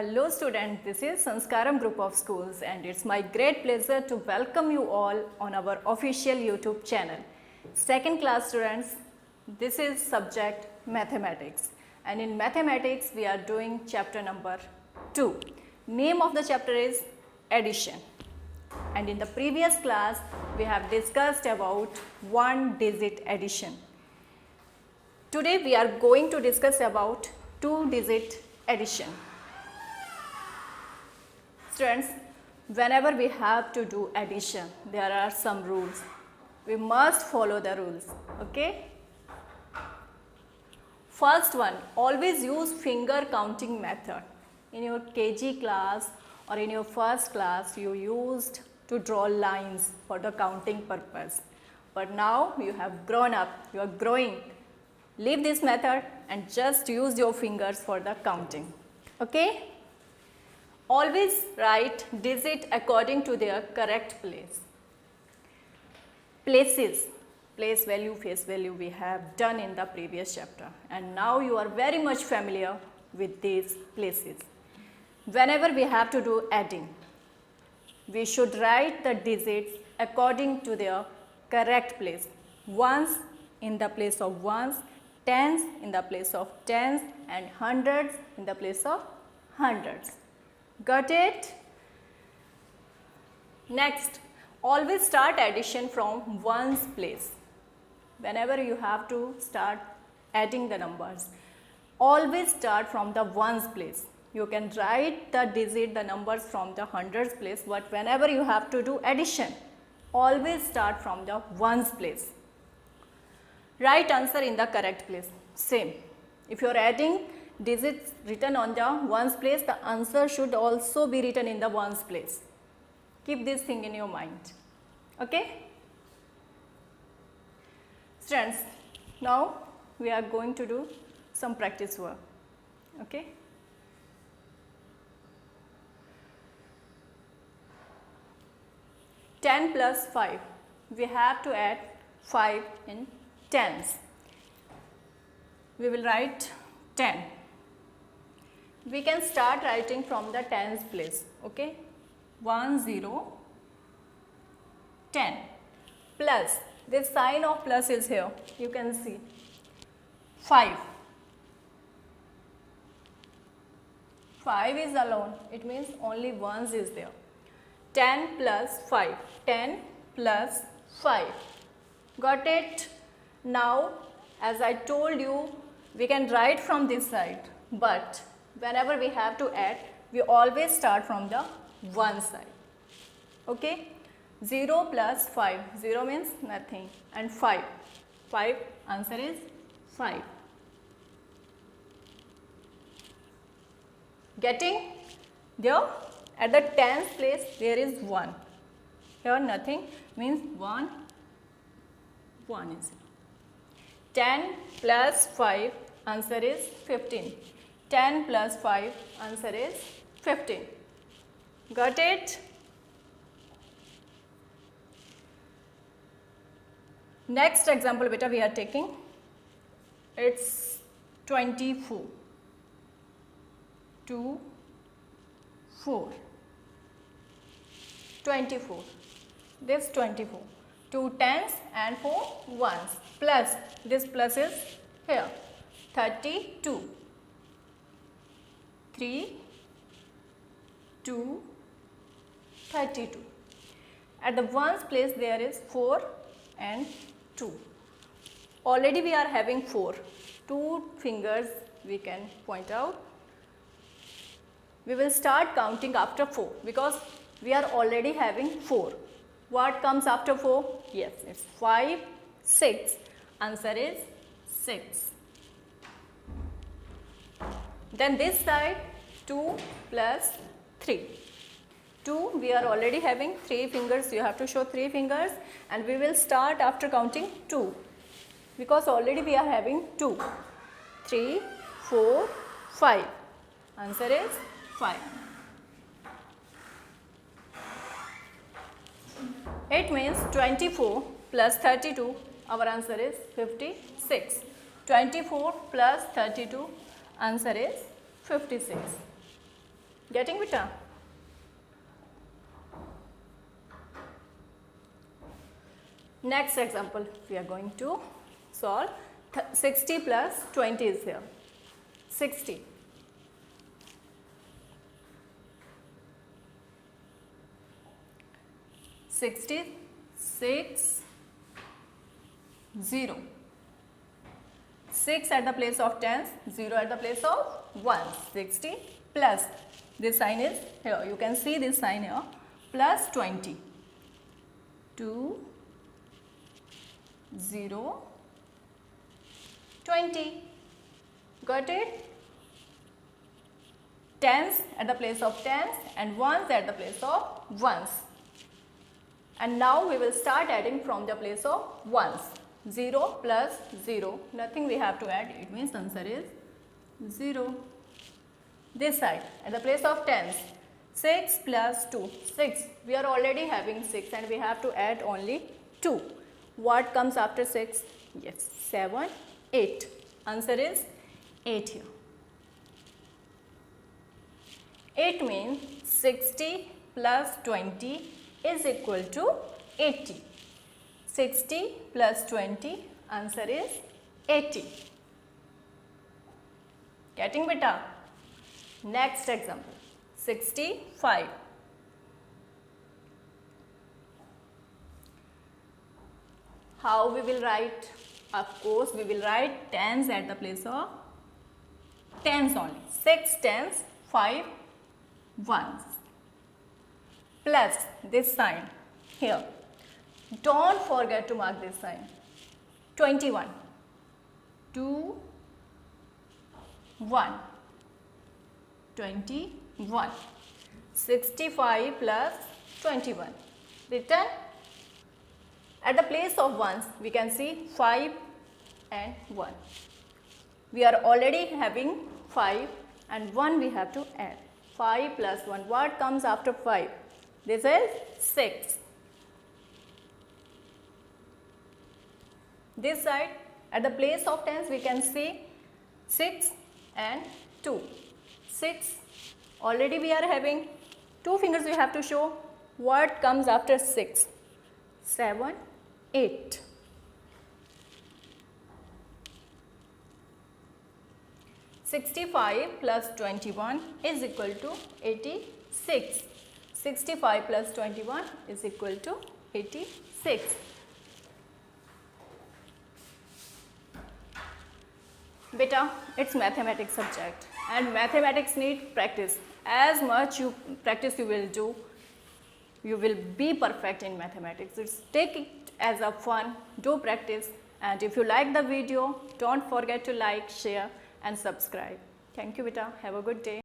Hello students, this is Sanskaram Group of Schools and it's my great pleasure to welcome you all on our official YouTube channel. Second class students, this is subject mathematics and in mathematics we are doing chapter number 2. Name of the chapter is addition and in the previous class we have discussed about one digit addition. Today we are going to discuss about two digit addition. Students, whenever we have to do addition, there are some rules. We must follow the rules, okay? First one, always use finger counting method. In your KG class or in your first class, you used to draw lines for the counting purpose. But now you have grown up, you are growing. Leave this method and just use your fingers for the counting, okay? Always write digit according to their correct place. Places, place value, face value we have done in the previous chapter and now you are very much familiar with these places. Whenever we have to do adding, we should write the digits according to their correct place. Ones in the place of ones, tens in the place of tens and hundreds in the place of hundreds. Got it? Next, always start addition from ones place. Whenever you have to start adding the numbers, always start from the ones place. You can write the digit, the numbers from the hundreds place, but whenever you have to do addition, always start from the ones place. Write answer in the correct place. Same. If you are adding digits written on the ones place, the answer should also be written in the ones place. Keep this thing in your mind. Okay? Students, now we are going to do some practice work. Okay? Ten plus 5. We have to add 5 in tens. We will write 10. We can start writing from the tens place, okay? 1, 0, 10 plus, this sign of plus is here, you can see, 5. 5 is alone, it means only ones is there. 10 plus 5, 10 plus 5. Got it? Now, as I told you, we can write from this side, but whenever we have to add, we always start from the one side. Okay? 0 plus 5. 0 means nothing. And 5. 5, answer is 5. Getting? There, at the tens place, there is 1. Here nothing, means 1. 1 is 10 plus 5, answer is 15. 10 plus 5, answer is 15. Got it? Next example beta we are taking, it's 24. 2, 4. 24. This 24. 2 tens and 4 ones. Plus, this plus is here. 32. 3, 2, 32. At the ones place there is 4 and 2. Already we are having 4. 2 fingers we can point out. We will start counting after 4 because we are already having 4. What comes after 4? Yes, it's 5, 6. Answer is 6. Then this side 2 plus 3. 2 we are already having 3 fingers, you have to show 3 fingers and we will start after counting 2 because already we are having 2. 3, 4, 5. Answer is 5. It means 24 plus 32, our answer is 56. 24 plus 32, answer is 56. Getting beta? Next example, we are going to solve 60 plus 20 is here. 60. 66, 0. 6 at the place of tens, 0 at the place of ones. 60 plus, this sign is here, you can see this sign here, plus 20. 2, 0, 20. Got it? Tens at the place of tens and ones at the place of ones. And now we will start adding from the place of ones. 0 plus 0, nothing we have to add, it means answer is 0. This side, at the place of tens, 6 plus 2, 6. We are already having 6 and we have to add only 2. What comes after 6? Yes, 7, 8. Answer is 8 here. 8 means 60 plus 20 is equal to 80. 60 plus 20, answer is 80. Getting beta? Next example, 65. How we will write? Of course, we will write tens at the place of tens only. 6 tens, 5 ones. Plus this sign here. Don't forget to mark this sign. 21. 2, 1. 21. 65 plus 21. Written at the place of ones, we can see 5 and 1. We are already having 5 and 1 we have to add. 5 plus 1. What comes after 5? This is 6. This side, at the place of tens, we can see 6 and 2. 6. Already we are having 2 fingers we have to show. What comes after 6? 7, 8. 65 plus 21 is equal to 86. 65 plus 21 is equal to 86. Beta, it's mathematics subject and mathematics need practice. As much you practice you will do, you will be perfect in mathematics. Just take it as a fun, do practice, and if you like the video, don't forget to like, share and subscribe. Thank you beta, have a good day.